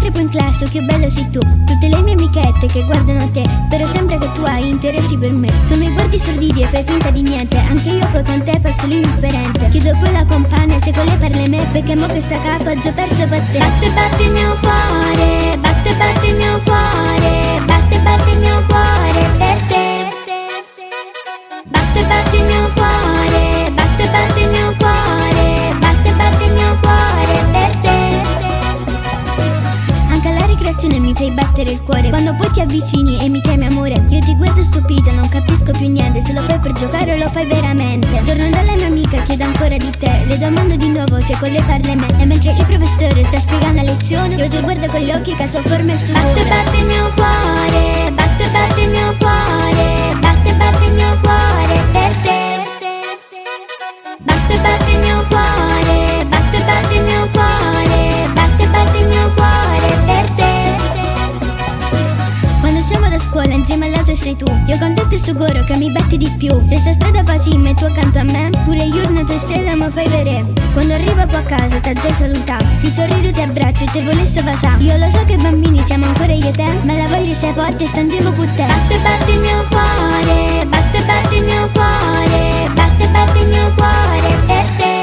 3 in classe, che bello sei tu. Tutte le mie amichette che guardano te, però sembra che tu hai interessi per me. Tu mi guardi sorridi e fai finta di niente, anche io poi con te faccio l'indifferente. Chiedo poi la compagna se con lei parli me, perché mo che sta capo ho già perso per te. Batte batte il mio cuore, batte batte il mio cuore, batte batte il mio cuore per te. Batte batte il mio cuore, batte batte il mio cuore, batte batte il mio cuore per te. Anche alla ricreazione mi fai battere il cuore, quando poi ti avvicini e mi chiami amore. Io ti guardo stupita, non capisco più niente, se lo fai per giocare o lo fai veramente. Torno dalla mia amica, chiedo ancora di te, le domando di nuovo se con lei parli me. E mentre il professore sta spiegando la lezione, io ti guardo con gli occhi che a sua forma esplode. Batte batte il mio cuore, batte batte il mio cuore, batte batte il mio cuore per te. Batte batte il mio cuore, batte batte il mio cuore, batte batte il mio cuore per te. Quando siamo da scuola insieme all'altro sei tu, io con tutto sto coro che mi batti di più. Se sta strada facile e tu accanto a me, pure io una tua stella mi fai vedere. Quando arrivo poi a casa t'ha già salutato, ti sorrido, ti abbraccio e te volesse passare. Io lo so che bambini siamo ancora io e te, ma la voglia sia forte e sta insieme con te. Batte batte il mio cuore, batte batte il mio cuore, batte batte il mio cuore per te.